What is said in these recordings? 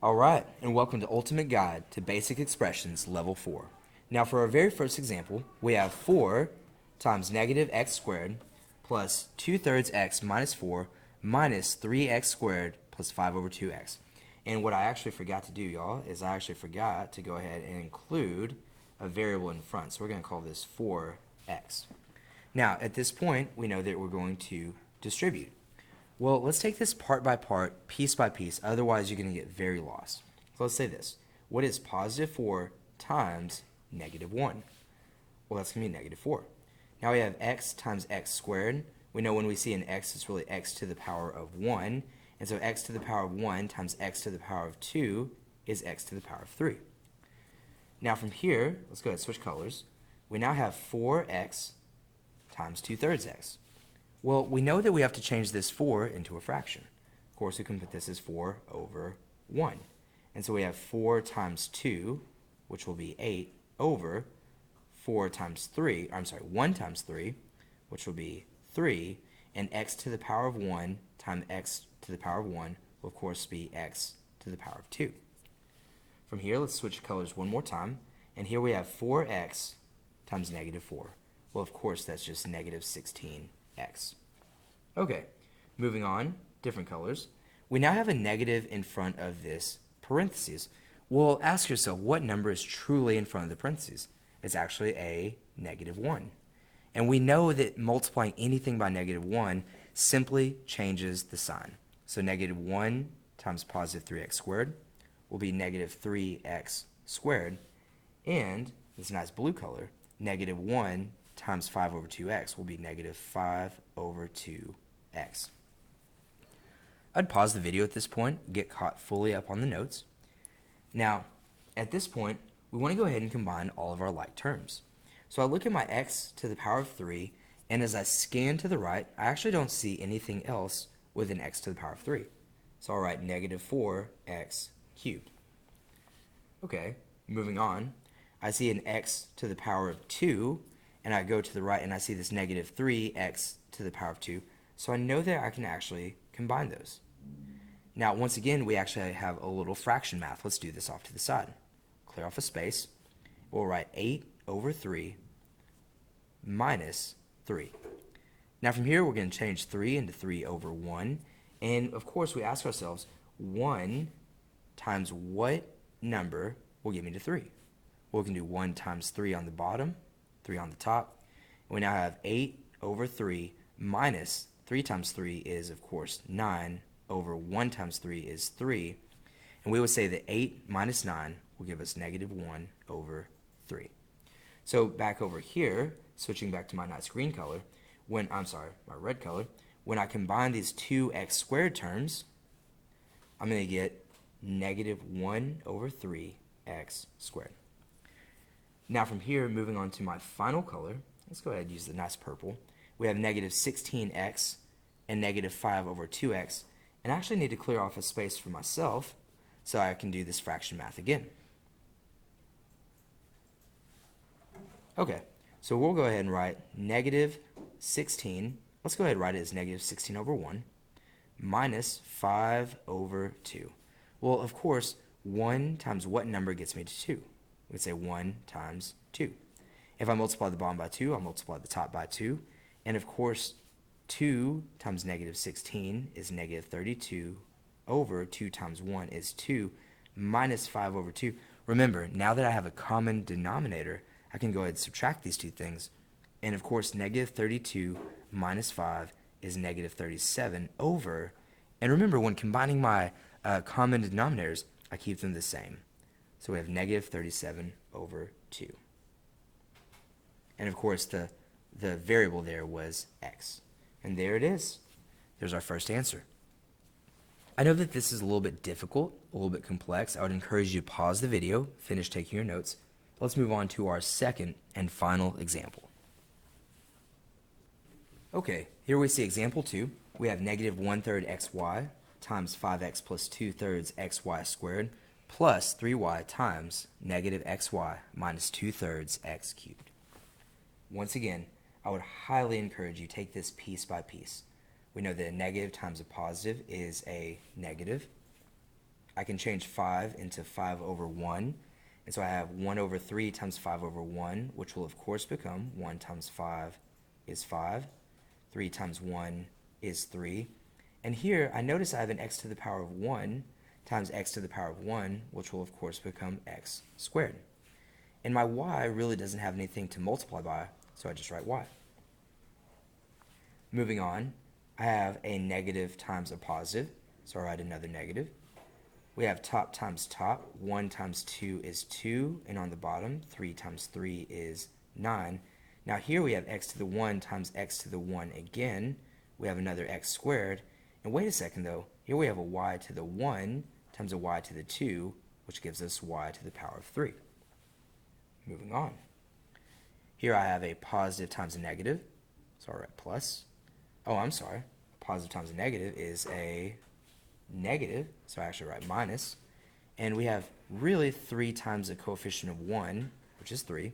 Alright, and welcome to Ultimate Guide to Basic Expressions Level 4. Now for our very first example, we have 4 times negative x squared plus 2/3 x minus 4 minus 3x squared plus 5 over 2x. And what I actually forgot to do, y'all, is I actually forgot to go ahead and include a variable in front. So we're going to call this 4x. Now, at this point, we know that we're going to distribute. Well, let's take this part by part, piece by piece, otherwise you're going to get very lost. So let's say this. What is positive 4 times negative 1? Well, that's going to be negative 4. Now we have x times x squared. We know when we see an x, it's really x to the power of 1. And so x to the power of 1 times x to the power of 2 is x to the power of 3. Now from here, let's go ahead and switch colors. We now have 4x times 2/3 x. Well, we know that we have to change this 4 into a fraction. Of course, we can put this as 4 over 1. And so we have 4 times 2, which will be 8, over 4 times 3, I'm sorry, 1 times 3, which will be 3, and x to the power of 1 times x to the power of 1 will, of course, be x to the power of 2. From here, let's switch colors one more time. And here we have 4x times negative 4. Well, of course, that's just negative 16x. Okay, moving on, different colors. We now have a negative in front of this parentheses. Well, ask yourself, what number is truly in front of the parentheses? It's actually a negative 1. And we know that multiplying anything by negative 1 simply changes the sign. So negative 1 times positive 3x squared will be negative 3x squared. And this nice blue color, negative 1 times 5 over 2x will be negative 5 over 2x. I'd pause the video at this point, get caught fully up on the notes. Now, at this point, we want to go ahead and combine all of our like terms. So I look at my x to the power of 3, and as I scan to the right, I actually don't see anything else with an x to the power of 3. So I'll write negative 4x cubed. Okay, moving on, I see an x to the power of 2, and I go to the right and I see this negative 3x to the power of 2. So I know that I can actually combine those. Now, once again, we actually have a little fraction math. Let's do this off to the side. Clear off a space. We'll write 8 over 3 minus 3. Now from here, we're going to change 3 into 3 over 1. And of course, we ask ourselves, 1 times what number will get me to 3? Well, we can do 1 times 3 on the bottom, 3 on the top. And we now have 8 over 3 minus 3 times 3 is, of course, 9 over 1 times 3 is 3. And we would say that 8 minus 9 will give us negative 1 over 3. So back over here, switching back to my nice green color, my red color, when I combine these two x squared terms, I'm going to get negative 1 over 3x squared. Now from here, moving on to my final color, let's go ahead and use the nice purple. We have negative 16x and negative 5 over 2x. And I actually need to clear off a space for myself so I can do this fraction math again. Okay, so we'll go ahead and write negative 16. Let's go ahead and write it as negative 16 over 1 minus 5 over 2. Well, of course, 1 times what number gets me to 2? We'd say 1 times 2. If I multiply the bottom by 2, I'll multiply the top by 2. And of course, 2 times negative 16 is negative 32 over 2 times 1 is 2 minus 5 over 2. Remember, now that I have a common denominator, I can go ahead and subtract these two things. And of course, negative 32 minus 5 is negative 37 over. And remember, when combining my common denominators, I keep them the same. So we have negative 37 over 2. And of course, the variable there was x. And there it is. There's our first answer. I know that this is a little bit difficult, a little bit complex. I would encourage you to pause the video, finish taking your notes. Let's move on to our second and final example. Okay, here we see example 2. We have negative 1/3 xy times 5x plus 2/3 xy squared plus 3y times negative xy minus 2/3 x cubed. Once again, I would highly encourage you to take this piece by piece. We know that a negative times a positive is a negative. I can change 5 into 5 over 1. And so I have 1 over 3 times 5 over 1, which will of course become 1 times 5 is 5. 3 times 1 is 3. And here I notice I have an x to the power of 1 times x to the power of 1, which will of course become x squared. And my y really doesn't have anything to multiply by, so I just write y. Moving on, I have a negative times a positive, so I write another negative. We have top times top. 1 times 2 is 2, and on the bottom, 3 times 3 is 9. Now here we have x to the 1 times x to the 1 again. We have another x squared. And wait a second though, here we have a y to the 1 times a y to the 2, which gives us y to the power of 3. Moving on. Here I have a positive times a negative, so I write plus. Oh, I'm sorry. A positive times a negative is a negative, so I actually write minus. And we have really 3 times the coefficient of 1, which is 3.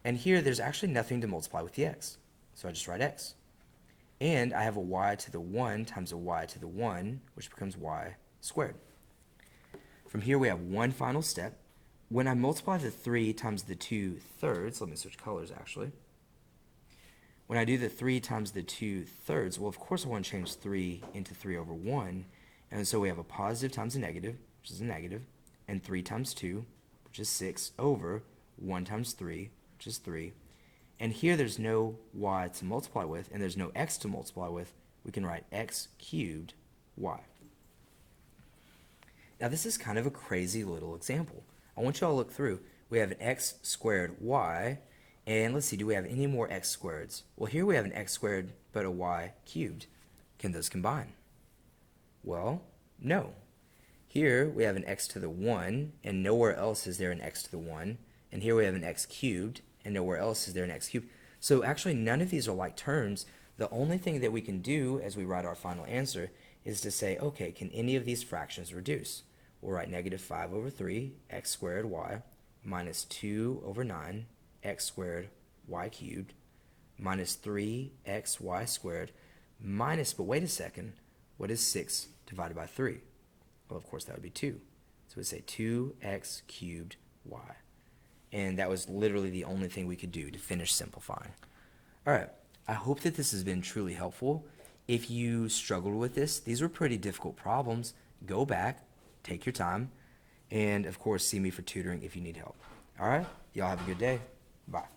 And here there's actually nothing to multiply with the x, so I just write x. And I have a y to the 1 times a y to the 1, which becomes y squared. From here we have one final step. When I multiply the 3 times the 2/3, let me switch colors actually. When I do the 3 times the 2/3, well of course I want to change 3 into 3 over 1, and so we have a positive times a negative, which is a negative, and 3 times 2, which is 6, over 1 times 3, which is 3. And here there's no y to multiply with, and there's no x to multiply with. We can write x cubed y. Now this is kind of a crazy little example. I want you all to look through. We have an x squared y, and let's see, do we have any more x squareds? Well, here we have an x squared, but a y cubed. Can those combine? Well, no. Here we have an x to the 1, and nowhere else is there an x to the 1. And here we have an x cubed, and nowhere else is there an x cubed. So actually none of these are like terms. The only thing that we can do as we write our final answer is to say, okay, can any of these fractions reduce? We'll write negative 5 over 3 x squared y minus 2 over 9 x squared y cubed minus 3xy squared minus, but wait a second, what is 6 divided by 3? Well, of course that would be 2. So we'd say 2x cubed y. And that was literally the only thing we could do to finish simplifying. All right, I hope that this has been truly helpful. If you struggled with this, these were pretty difficult problems. Go back, take your time, and of course, see me for tutoring if you need help. All right, y'all have a good day. Bye.